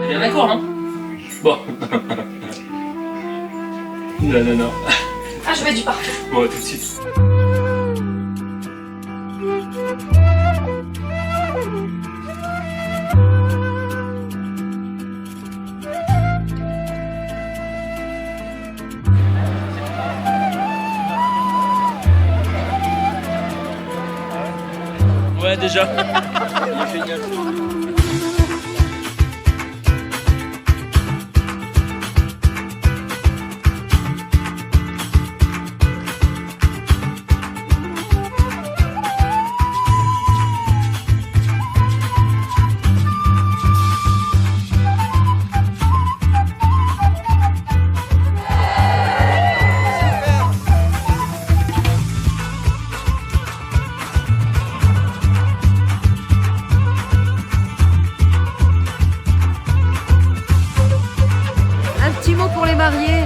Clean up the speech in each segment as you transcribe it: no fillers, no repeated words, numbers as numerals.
Bien d'accord, hein? Bon. Non, non, non. Ah, je mets du parfum. Bon, tout de suite. Ouais, déjà. Il est génial. Un petit mot pour les mariés.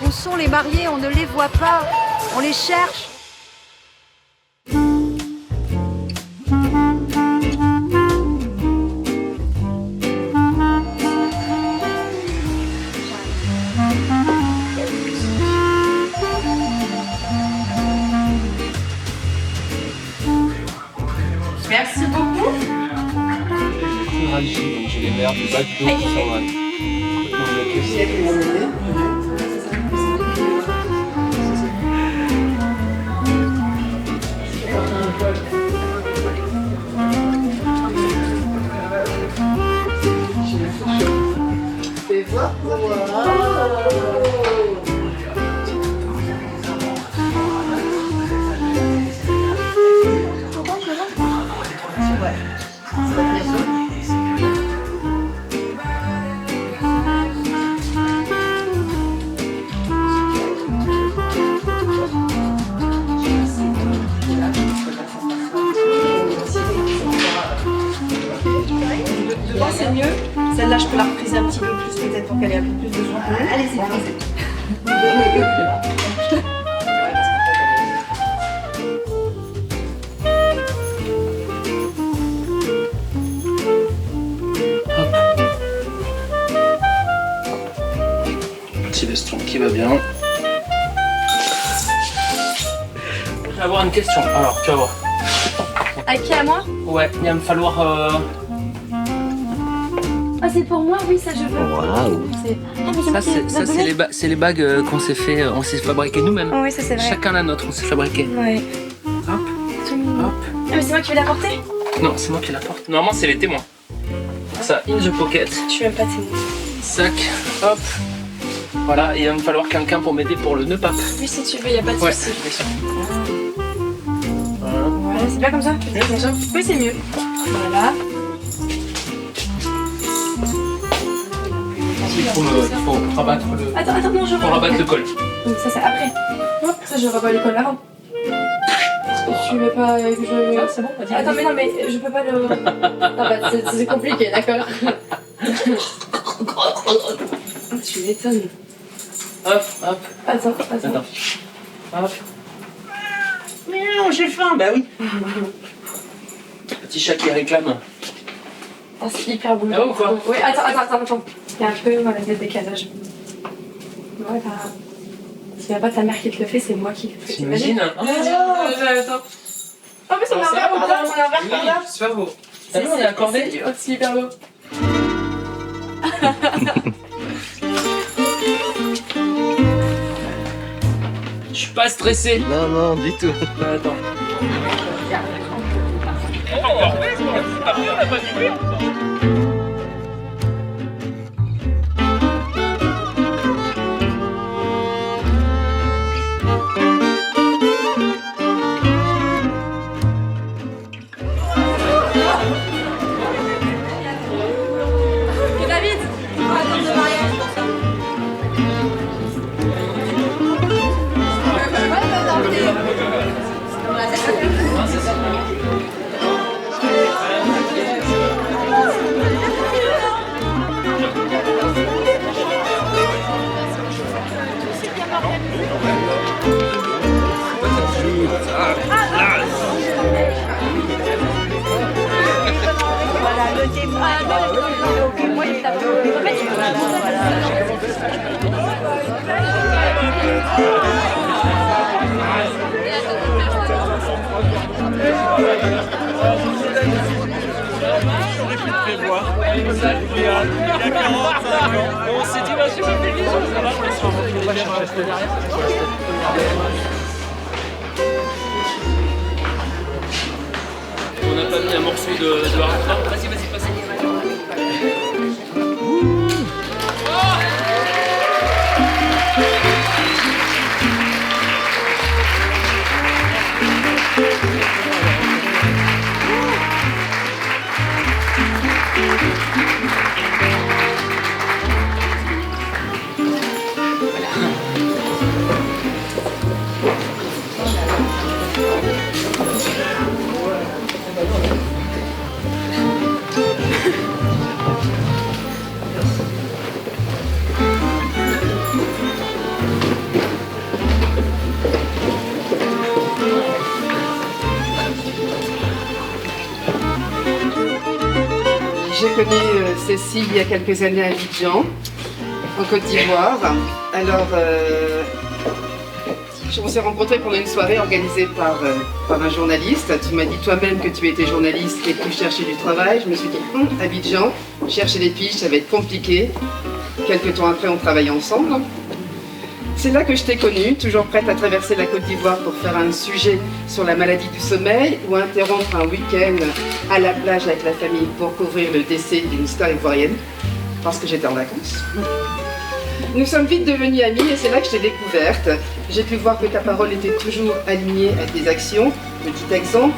Où sont les mariés? On ne les voit pas. On les cherche. Merci beaucoup. J'ai les verres du bac d'eau qui sont Fais voir pour moi. Devant, c'est mieux. Celle-là, je peux la repriser un petit peu plus, peut-être pour qu'elle ait un peu plus de soin. Allez-y, petit veston qui va bien. Je vais avoir une question. Alors, tu vas voir. À qui, à moi? Ouais, il va me falloir. Ah, c'est pour moi? Oui, ça, je veux. Waouh. C'est les bagues qu'on s'est fait, on s'est fabriqué nous-mêmes. Oui, ça, c'est vrai. Chacun la nôtre, on s'est fabriqué. Ouais. Hop, hop. Ah, mais c'est moi qui vais la porter? Non, c'est moi qui la porte. Normalement, c'est les témoins. Ça, in the pocket. Je suis même pas témoin. Sac, hop. Voilà, et il va me falloir quelqu'un pour m'aider pour le nœud pape. Oui, si tu veux, y a pas de Ouais, souci. bien sûr. Voilà. Voilà, c'est bien comme ça? Bien comme ça. Oui, c'est mieux. Voilà. Il faut rabattre le, Attends, non, je faut rabattre le col. Donc ça, c'est après. Hop, ça, je rabats le col avant. Tu veux pas que je... C'est bon, vas-y. Attends, mais non, mais je peux pas le... Ah bah, c'est compliqué, d'accord. Tu m'étonnes. Hop, hop. Attends. Hop. Miaou, j'ai faim, bah oui. Petit chat qui réclame. Ah, c'est hyper beau. Ah, ou quoi? Oui, attends. Il y a un peu de décalage. Ouais, bah... S'il n'y a pas ta mère qui te le fait, c'est moi qui le fais. T'imagines? Attends. Oh, mais c'est mon verre, mon verre par là. C'est pas beau. T'as vu, on est accordé? C'est hyper beau. Je suis pas stressé. Non, non, du tout. Bah, attends. David, on va attendre le mariage pour ça. Il y a 45 ans. On s'est dit, vas-y, on fait les autres. Ça va, on va rester derrière. On n'a pas mis un morceau de hardcore. Vas-y, passez. J'ai connu Cécile il y a quelques années à Abidjan, en Côte d'Ivoire. Alors, on s'est rencontrés pendant une soirée organisée par un journaliste. Tu m'as dit toi-même que tu étais journaliste et que tu cherchais du travail. Je me suis dit, Abidjan, chercher des fiches, ça va être compliqué. Quelques temps après, on travaillait ensemble. C'est là que je t'ai connue, toujours prête à traverser la Côte d'Ivoire pour faire un sujet sur la maladie du sommeil ou interrompre un week-end à la plage avec la famille pour couvrir le décès d'une star ivoirienne, parce que j'étais en vacances. Nous sommes vite devenus amis et c'est là que je t'ai découverte. J'ai pu voir que ta parole était toujours alignée à tes actions. Petit exemple,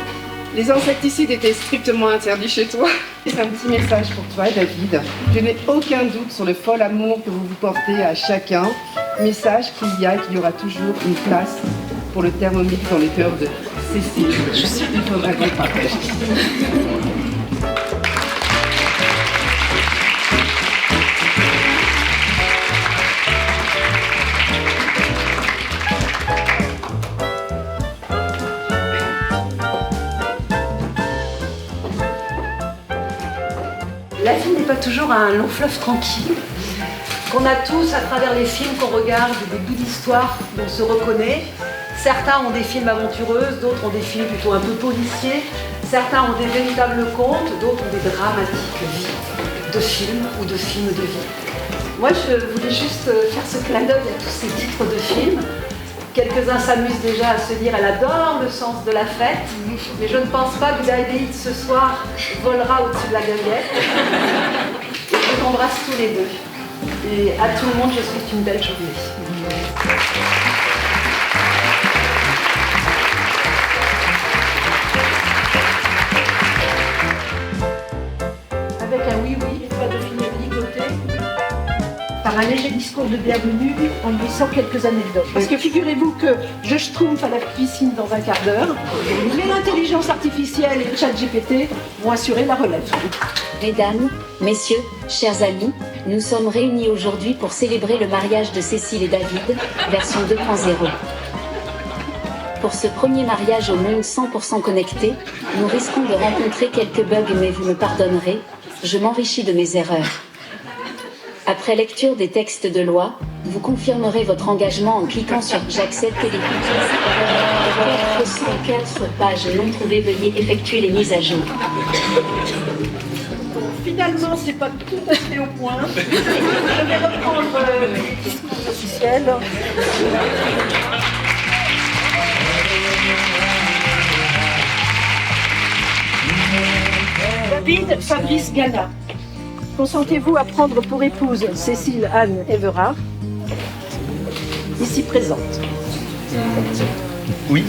les insecticides étaient strictement interdits chez toi. C'est un petit message pour toi, David. Je n'ai aucun doute sur le fol amour que vous vous portez à chacun. Message qu'il y aura toujours une place pour le thermomètre dans le cœur de Cécile. Je suis qu'il faudra le partager. La vie n'est pas toujours un long fleuve tranquille, qu'on a tous à travers les films qu'on regarde, des bouts d'histoire dont on se reconnaît. Certains ont des films aventureux, d'autres ont des films plutôt un peu policiers. Certains ont des véritables contes, d'autres ont des dramatiques vies de films ou de films de vie. Moi, je voulais juste faire ce clin d'œil à tous ces titres de films. Quelques-uns s'amusent déjà à se dire « elle adore le sens de la fête », mais je ne pense pas que David ce soir volera au-dessus de la guinguette. Et je t'embrasse tous les deux. Et à tout le monde, je souhaite une belle journée. Avec un oui-oui, pas de finir ligoté. Par un léger discours de bienvenue en glissant quelques anecdotes. Parce que figurez-vous que je schtroumpf à la piscine dans un quart d'heure, mais l'intelligence artificielle et le chat GPT vont assurer la relève. Mesdames, messieurs, chers amis, nous sommes réunis aujourd'hui pour célébrer le mariage de Cécile et David, version 2.0. Pour ce premier mariage au monde 100% connecté, nous risquons de rencontrer quelques bugs, mais vous me pardonnerez, je m'enrichis de mes erreurs. Après lecture des textes de loi, vous confirmerez votre engagement en cliquant sur « J'accepte et les cookies ». 404 pages non trouvées, veuillez effectuer les mises à jour. Finalement, c'est pas tout à fait au point. Je vais reprendre le discours officiel. David Fabrice Gana, consentez-vous à prendre pour épouse Cécile Anne Everard, ici présente? Oui.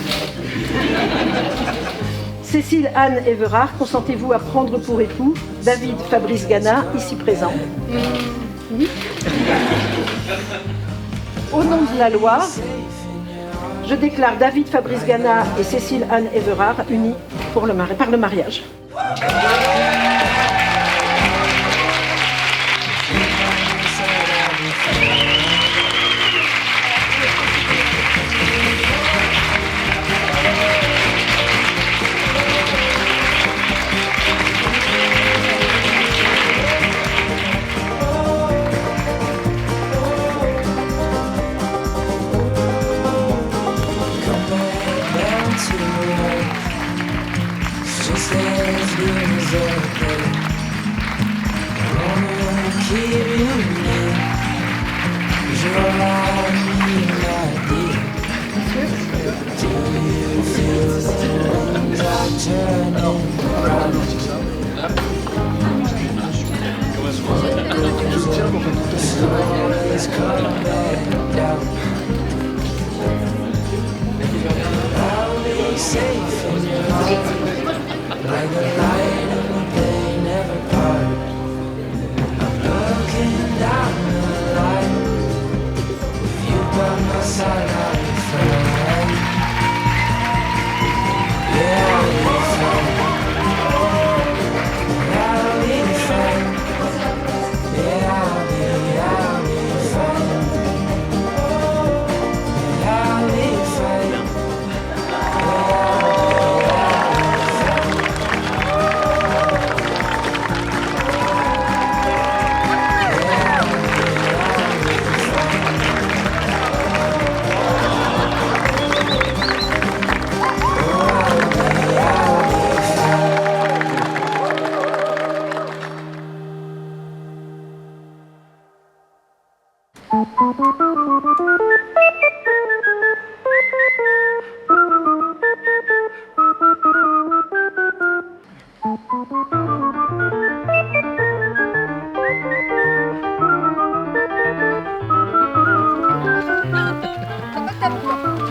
Cécile Anne Everard, consentez-vous à prendre pour époux David Fabrice Gana, ici présent? Oui. Au nom de la loi, je déclare David Fabrice Gana et Cécile Anne Everard unis par le mariage.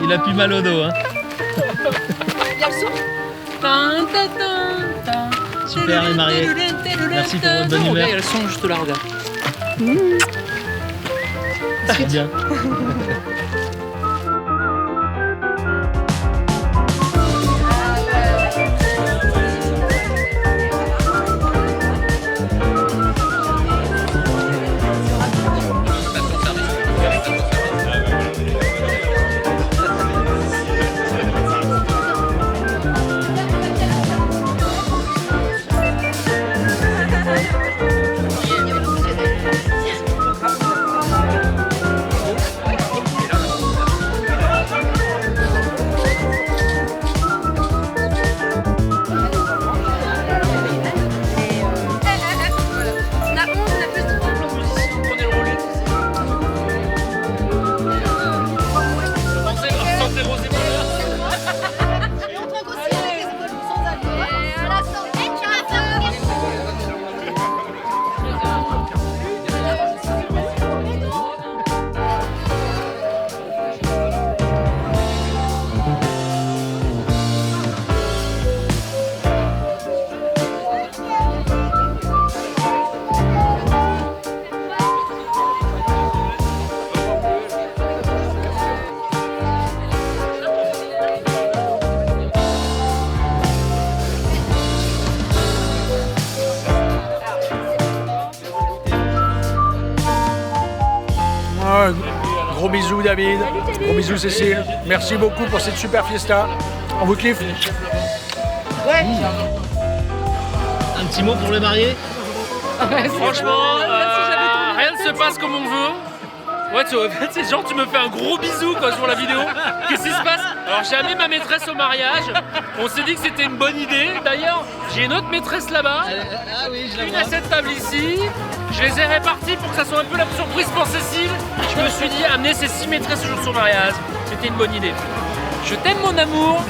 Il a plus mal au dos, hein. Il y a le son. Super les mariés. Merci pour votre bonne humeur. Il y a le son juste là, regarde. C'est bien. Gros bisous David, gros bisous Cécile. Merci beaucoup pour cette super fiesta. On vous kiffe. Un petit mot pour le marié. Franchement, rien ne se passe comme on veut. Ouais, c'est genre tu me fais un gros bisou quoi sur la vidéo. Qu'est-ce qui se passe? Alors j'ai amené ma maîtresse au mariage. On s'est dit que c'était une bonne idée. D'ailleurs, j'ai une autre maîtresse là-bas. Ah oui, je la Une vois. à cette table ici. Je les ai répartis pour que ça soit un peu la surprise pour Cécile. Je me suis dit, amener ces 6 maîtresses au jour de son mariage, c'était une bonne idée. Je t'aime mon amour.